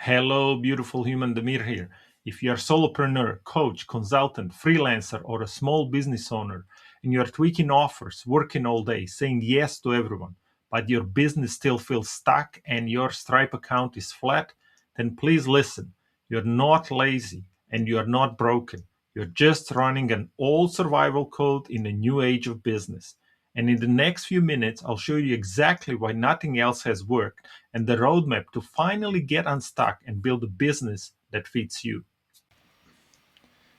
Hello, beautiful human. Demir here. If you are solopreneur, coach, consultant, freelancer, or a small business owner, and you are tweaking offers, working all day, saying yes to everyone, but your business still feels stuck and your Stripe account is flat, then please listen. You're not lazy and you are not broken. You're just running an old survival code in a new age of business. And in the next few minutes, I'll show you exactly why nothing else has worked and the roadmap to finally get unstuck and build a business that fits you.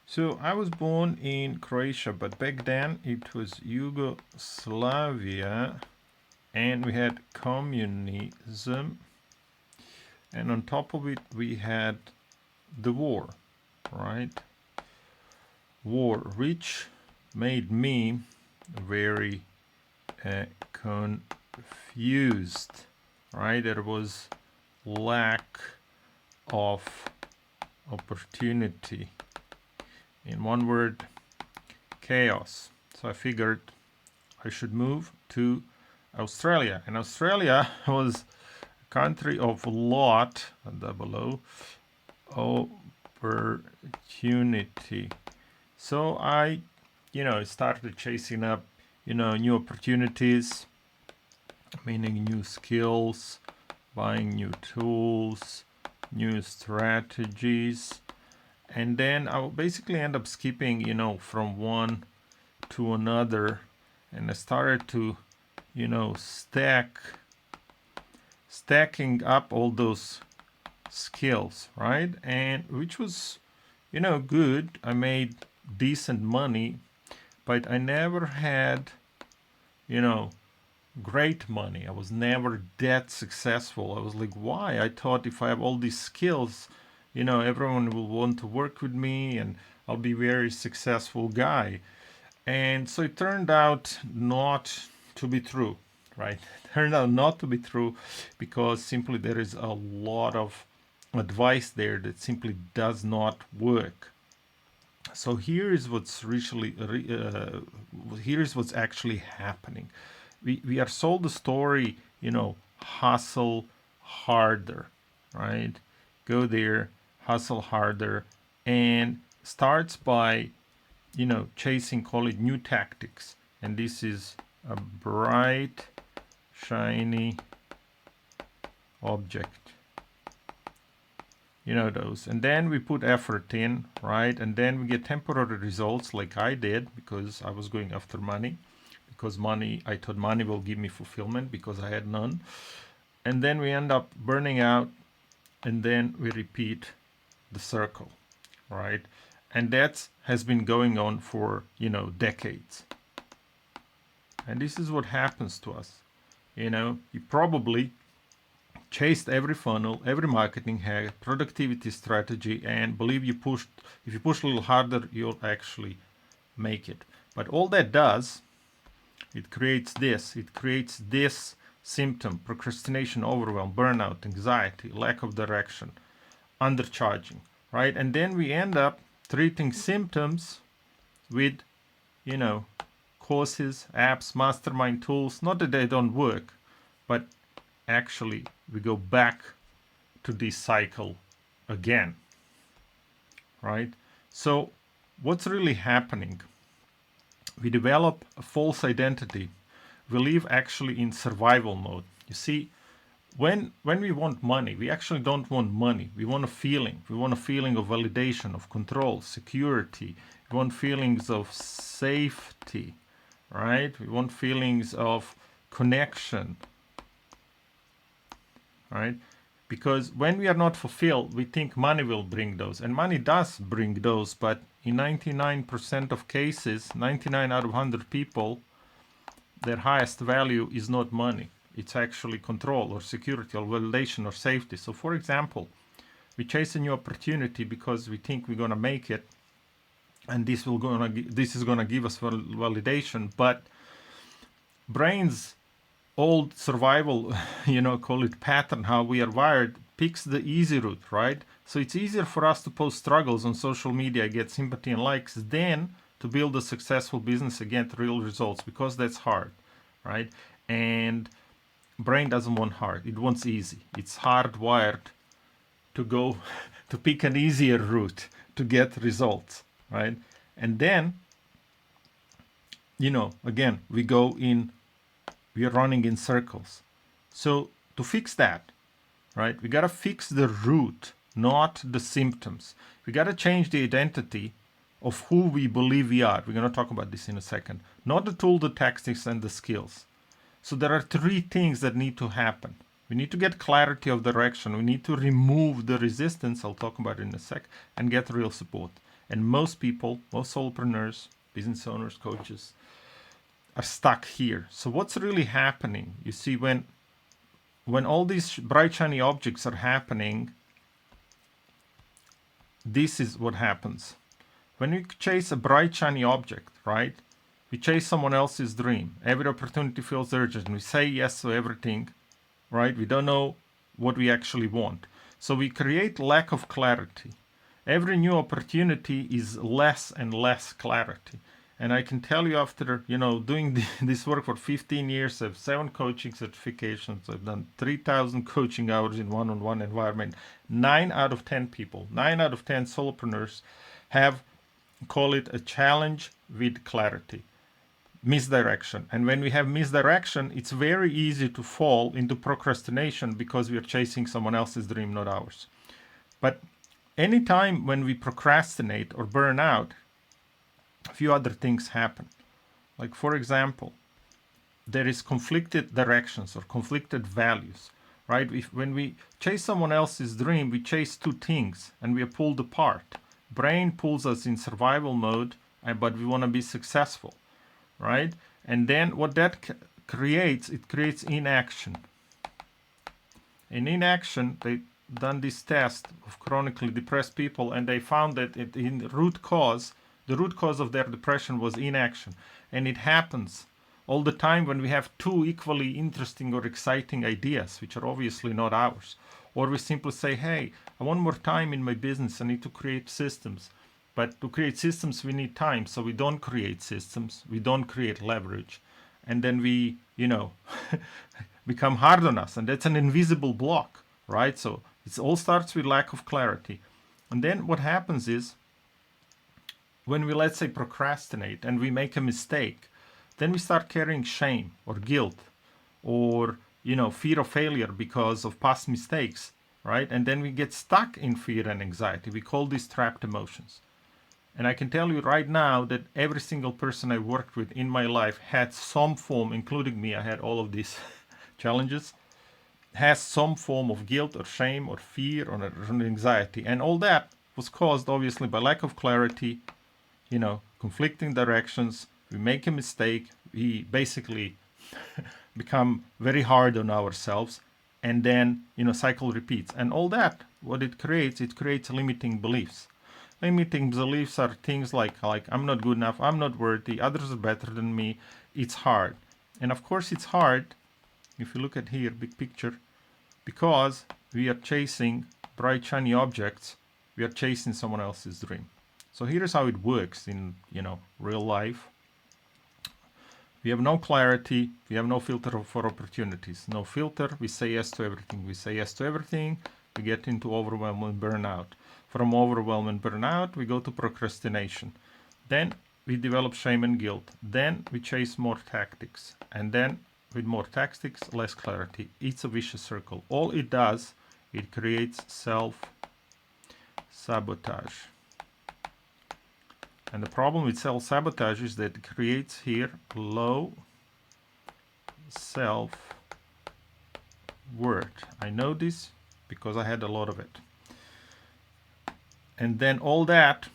So I was born in Croatia, but back then it was Yugoslavia and we had communism, and on top of it we had the war, right? War, which made me very confused, right? There was lack of opportunity. In one word, chaos. So I figured I should move to Australia. And Australia was a country of a lot, double O, opportunity. So I, started chasing up, new opportunities, meaning new skills, buying new tools, new strategies. And then I will basically end up skipping, from one to another. And I started to, stacking up all those skills, right? And which was, good. I made decent money, but I never had, great money. I was never that successful. I was like, why? I thought if I have all these skills, everyone will want to work with me and I'll be a very successful guy. And so it turned out not to be true, right? It turned out not to be true because simply there is a lot of advice there that simply does not work. So here is what's actually happening. We are sold the story, hustle harder, right? Go there, hustle harder, and starts by, chasing, call it new tactics. And this is a bright, shiny object. Those. And then we put effort in, right? And then we get temporary results like I did because I was going after money. Because I thought money will give me fulfillment because I had none. And then we end up burning out and then we repeat the circle, right? And that has been going on for, decades. And this is what happens to us. You probably chased every funnel, every marketing hack, productivity strategy, and believe if you push a little harder, you'll actually make it. But all that does, it creates this symptom: procrastination, overwhelm, burnout, anxiety, lack of direction, undercharging, right? And then we end up treating symptoms with, courses, apps, mastermind tools. Not that they don't work, but actually we go back to this cycle again, right? So what's really happening? We develop a false identity. We live actually in survival mode. You see, when we want money, we actually don't want money. We want a feeling. We want a feeling of validation, of control, security. We want feelings of safety, right? We want feelings of connection, right? Because when we are not fulfilled, we think money will bring those. And money does bring those, but in 99% of cases, 99 out of 100 people, their highest value is not money. It's actually control or security or validation or safety. So for example, we chase a new opportunity because we think we're going to make it, and this is going to give us validation, but brains old survival, call it pattern, how we are wired, picks the easy route, right? So it's easier for us to post struggles on social media, get sympathy and likes, than to build a successful business and get real results, because that's hard, right? And brain doesn't want hard, it wants easy. It's hardwired to go to pick an easier route to get results, right? And then, again, we are running in circles. So to fix that, right, we got to fix the root, not the symptoms. We got to change the identity of who we believe we are. We're going to talk about this in a second. Not the tool, the tactics, and the skills. So there are 3 things that need to happen. We need to get clarity of direction. We need to remove the resistance, I'll talk about it in a sec, and get real support. And most people, most solopreneurs, business owners, coaches, are stuck here. So what's really happening? You see, when all these bright shiny objects are happening, this is what happens. When we chase a bright shiny object, right? We chase someone else's dream. Every opportunity feels urgent. We say yes to everything, right? We don't know what we actually want. So we create lack of clarity. Every new opportunity is less and less clarity. And I can tell you, after doing this work for 15 years, I have 7 coaching certifications. I've done 3,000 coaching hours in one-on-one environment. 9 out of 10 people, 9 out of 10 solopreneurs have, call it a challenge with clarity, misdirection. And when we have misdirection, it's very easy to fall into procrastination because we are chasing someone else's dream, not ours. But anytime when we procrastinate or burn out, a few other things happen. Like, for example, there is conflicted directions or conflicted values, right? When we chase someone else's dream, we chase 2 things and we are pulled apart. Brain pulls us in survival mode, but we want to be successful, right? And then what that creates, it creates inaction. In inaction, they done this test of chronically depressed people, and they found that in the root cause of their depression was inaction. And it happens all the time when we have 2 equally interesting or exciting ideas, which are obviously not ours. Or we simply say, hey, I want more time in my business. I need to create systems. But to create systems, we need time. So we don't create systems. We don't create leverage. And then we, become hard on us. And that's an invisible block, right? So it all starts with lack of clarity. And then what happens is, when we, let's say, procrastinate and we make a mistake, then we start carrying shame or guilt or, fear of failure because of past mistakes, right? And then we get stuck in fear and anxiety. We call these trapped emotions. And I can tell you right now that every single person I worked with in my life had some form, including me, I had all of these challenges, has some form of guilt or shame or fear or anxiety. And all that was caused, obviously, by lack of clarity, conflicting directions. We make a mistake. We basically become very hard on ourselves. And then, cycle repeats. And all that, what it creates limiting beliefs. Limiting beliefs are things like I'm not good enough, I'm not worthy, others are better than me. It's hard. And of course it's hard, if you look at here, big picture, because we are chasing bright, shiny objects. We are chasing someone else's dream. So here's how it works in, real life. We have no clarity. We have no filter for opportunities. No filter. We say yes to everything. We say yes to everything. We get into overwhelm and burnout. From overwhelm and burnout, we go to procrastination. Then we develop shame and guilt. Then we chase more tactics. And then with more tactics, less clarity. It's a vicious circle. All it does, it creates self-sabotage. And the problem with self-sabotage is that it creates here low self-worth. I know this because I had a lot of it. And then all that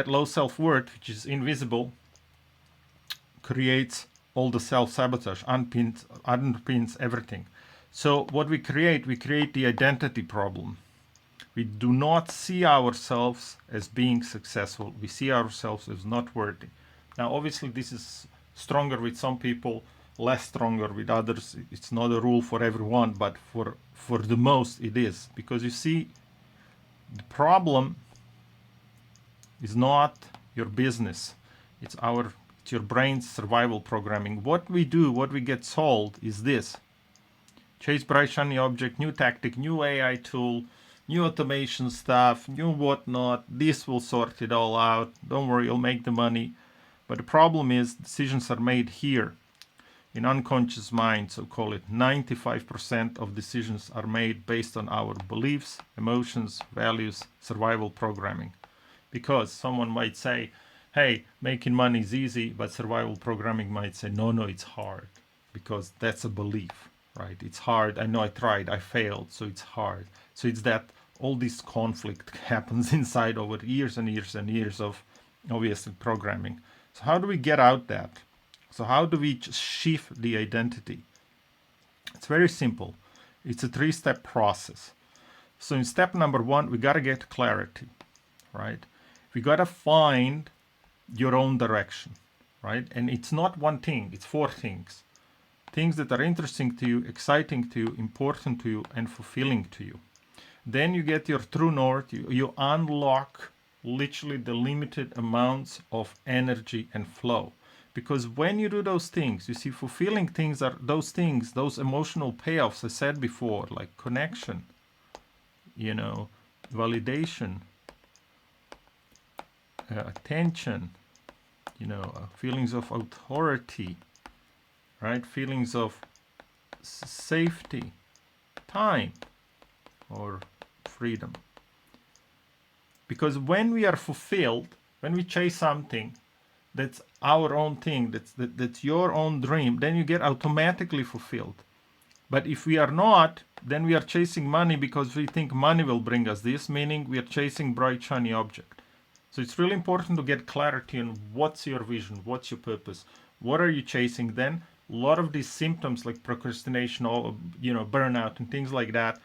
low self-worth, which is invisible, creates all the self-sabotage, underpins everything. So what we create the identity problem. We do not see ourselves as being successful. We see ourselves as not worthy. Now, obviously, this is stronger with some people, less stronger with others. It's not a rule for everyone, but for the most, it is. Because you see, the problem is not your business. It's your brain's survival programming. What we do, what we get sold is this. Chase bright shiny object, new tactic, new AI tool, new automation stuff, new whatnot. This will sort it all out. Don't worry, you'll make the money. But the problem is decisions are made here in unconscious mind, so call it 95% of decisions are made based on our beliefs, emotions, values, survival programming. Because someone might say, hey, making money is easy, but survival programming might say, no, it's hard. Because that's a belief, right? It's hard. I know I tried, I failed, so it's hard. So it's that all this conflict happens inside over years and years and years of obviously programming. So how do we get out that? So how do we shift the identity? It's very simple. It's a 3-step process. So in step number 1, we got to get clarity, right? We got to find your own direction, right? And it's not one thing, it's 4 things. Things that are interesting to you, exciting to you, important to you, and fulfilling to you. Then you get your true north, you unlock literally the limited amounts of energy and flow. Because when you do those things, you see, fulfilling things are those things, those emotional payoffs I said before, like connection, validation, attention, feelings of authority, right? Feelings of safety, time, or freedom. Because when we are fulfilled, when we chase something, that's our own thing, that's your own dream, then you get automatically fulfilled. But if we are not, then we are chasing money because we think money will bring us this, meaning we are chasing bright, shiny object. So it's really important to get clarity on what's your vision, what's your purpose, what are you chasing. Then a lot of these symptoms like procrastination or burnout and things like that,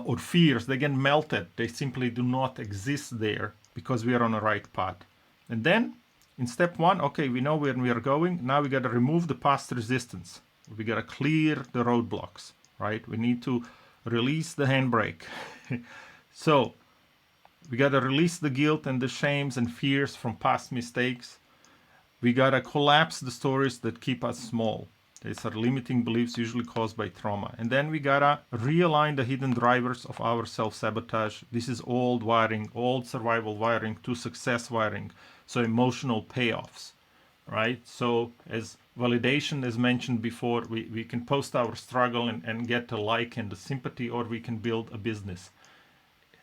or fears, they get melted. They simply do not exist there because we are on the right path. And then in step 1, okay, we know where we are going. Now we got to remove the past resistance. We got to clear the roadblocks, right? We need to release the handbrake. So we got to release the guilt and the shames and fears from past mistakes. We got to collapse the stories that keep us small. These are limiting beliefs usually caused by trauma. And then we got to realign the hidden drivers of our self-sabotage. This is old wiring, old survival wiring to success wiring. So emotional payoffs, right? So as validation, as mentioned before, we can post our struggle and get a like and the sympathy, or we can build a business.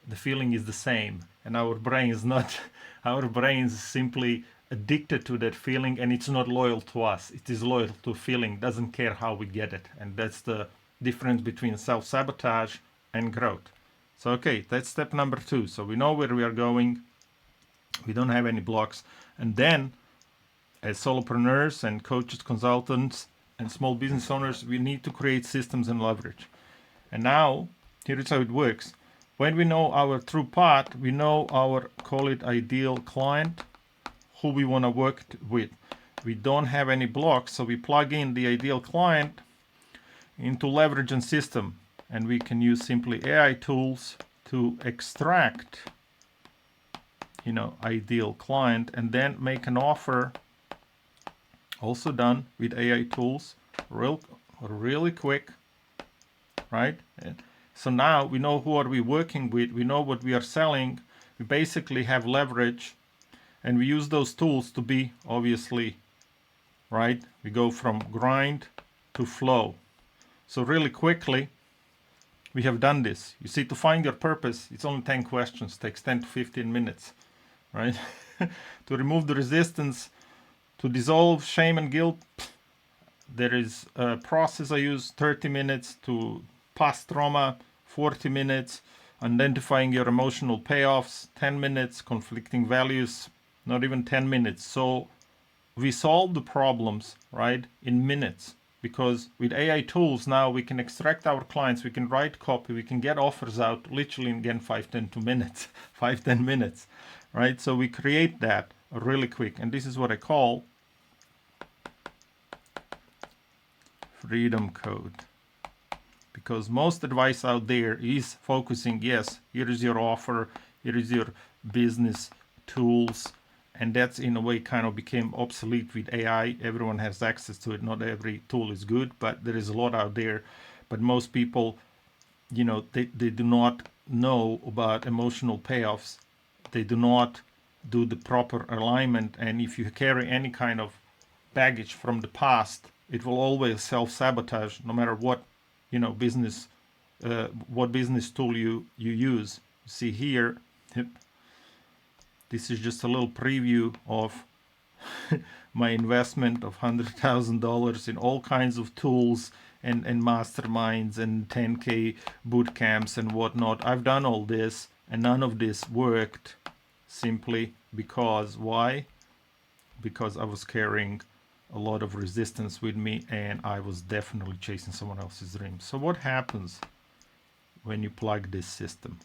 The feeling is the same, and our brain is not, our brain is simply addicted to that feeling, and it's not loyal to us. It is loyal to feeling, doesn't care how we get it. And that's the difference between self-sabotage and growth. So okay, that's step number 2. So we know where we are going. We don't have any blocks. And then as solopreneurs and coaches, consultants, and small business owners, we need to create systems and leverage. And now, here is how it works. When we know our true path, we know our, call it ideal client, who we want to work with. We don't have any blocks, so we plug in the ideal client into leverage and system. And we can use simply AI tools to extract ideal client, and then make an offer, also done with AI tools, really quick, right? So now we know who are we working with, we know what we are selling, we basically have leverage, and we use those tools to be, obviously, right? We go from grind to flow. So really quickly, we have done this. You see, to find your purpose, it's only 10 questions, takes 10 to 15 minutes. Right? To remove the resistance, to dissolve shame and guilt, there is a process I use, 30 minutes. To past trauma, 40 minutes. Identifying your emotional payoffs, 10 minutes. Conflicting values, not even 10 minutes. So we solve the problems, right, in minutes. Because with AI tools now we can extract our clients, we can write copy, we can get offers out literally in, again, 5-10 minutes, 5-10 minutes. Right? So we create that really quick. And this is what I call freedom code. Because most advice out there is focusing, yes, here is your offer, here is your business tools. And that's in a way kind of became obsolete with AI. Everyone has access to it. Not every tool is good, but there is a lot out there. But most people, they do not know about emotional payoffs, they do not do the proper alignment. And if you carry any kind of baggage from the past, it will always self-sabotage, no matter what, business, what business tool you use. You see here, this is just a little preview of my investment of $100,000 in all kinds of tools and masterminds and 10K boot camps and whatnot. I've done all this, and none of this worked, simply because, why? Because I was carrying a lot of resistance with me, and I was definitely chasing someone else's dreams. So what happens when you plug this system?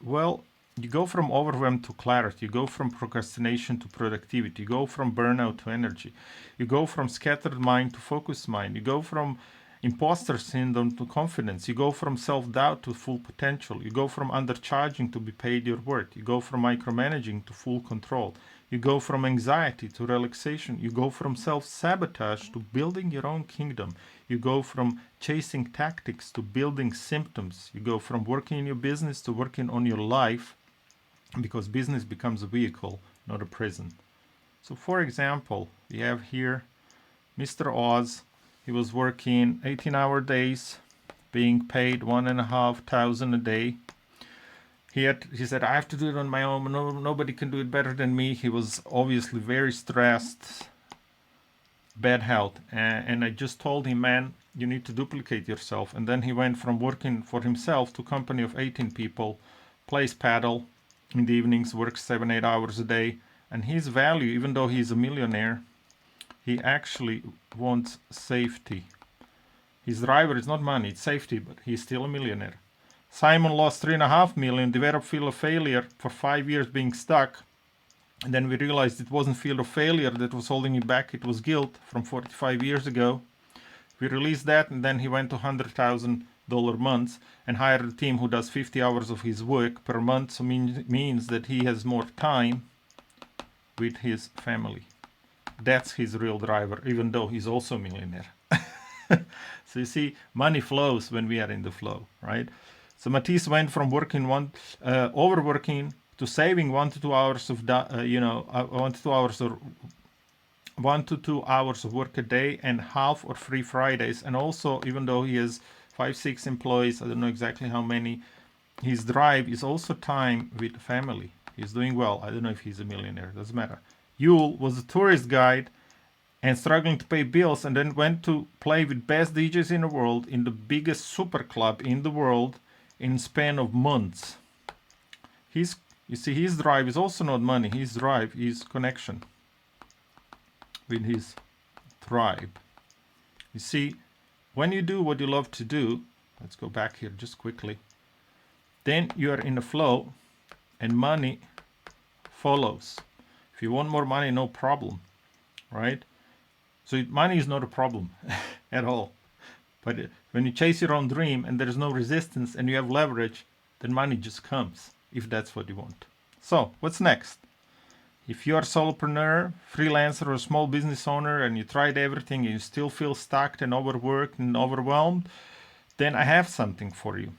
Well, you go from overwhelm to clarity. You go from procrastination to productivity. You go from burnout to energy. You go from scattered mind to focused mind. You go from imposter syndrome to confidence. You go from self-doubt to full potential. You go from undercharging to be paid your worth. You go from micromanaging to full control. You go from anxiety to relaxation. You go from self-sabotage to building your own kingdom. You go from chasing tactics to building symptoms. You go from working in your business to working on your life, because business becomes a vehicle, not a prison. So for example, we have here Mr. Oz. He was working 18-hour days, being paid $1,500 a day. He said, I have to do it on my own. Nobody can do it better than me. He was obviously very stressed, bad health. And I just told him, man, you need to duplicate yourself. And then he went from working for himself to a company of 18 people, plays paddle in the evenings, works 7-8 hours a day. And his value, even though he's a millionaire, he actually wants safety. His driver is not money, it's safety, but he's still a millionaire. Simon lost $3.5 million, developed fear of failure for 5 years being stuck. And then we realized it wasn't fear of failure that was holding him back, it was guilt from 45 years ago. We released that, and then he went to $100,000 months and hired a team who does 50 hours of his work per month. So means that he has more time with his family. That's his real driver, even though he's also a millionaire. So you see, money flows when we are in the flow, right? So Matisse went from overworking to saving 1 to 2 hours of 1 to 2 hours or 1 to 2 hours of work a day, and half or free Fridays. And also, even though he has 5-6 employees, I don't know exactly how many, his drive is also time with family. He's doing well. I don't know if he's a millionaire, doesn't matter. Yule was a tourist guide and struggling to pay bills, and then went to play with best DJs in the world in the biggest super club in the world in span of months. You see, his drive is also not money. His drive is connection with his tribe. You see, when you do what you love to do, let's go back here just quickly, then you are in a flow and money follows. If you want more money, no problem, right? So money is not a problem at all. But when you chase your own dream and there's no resistance and you have leverage, then money just comes, if that's what you want. So what's next? If you're a solopreneur, freelancer, or small business owner, and you tried everything and you still feel stuck and overworked and overwhelmed, then I have something for you.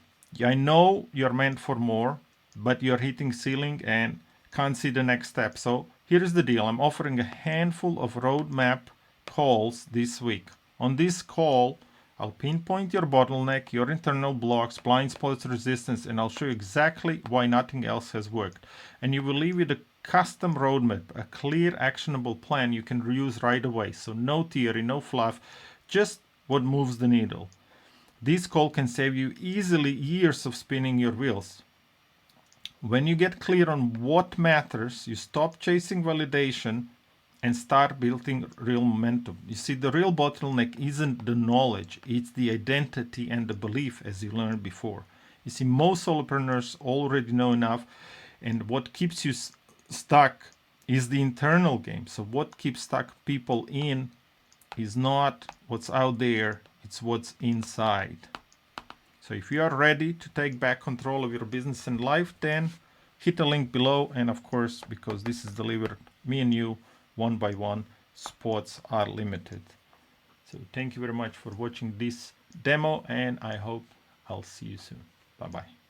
I know you're meant for more, but you're hitting ceiling and can't see the next step. So here's the deal. I'm offering a handful of roadmap calls this week. On this call, I'll pinpoint your bottleneck, your internal blocks, blind spots, resistance, and I'll show you exactly why nothing else has worked. And you will leave with a custom roadmap, a clear, actionable plan you can use right away. So no theory, no fluff, just what moves the needle. This call can save you easily years of spinning your wheels. When you get clear on what matters, you stop chasing validation and start building real momentum. You see, the real bottleneck isn't the knowledge, it's the identity and the belief, as you learned before. You see, most solopreneurs already know enough, and what keeps you stuck is the internal game. So what keeps stuck people in is not what's out there, it's what's inside. So if you are ready to take back control of your business and life, then hit the link below. And of course, because this is delivered me and you one by one, spots are limited. So thank you very much for watching this demo, and I hope I'll see you soon. Bye bye.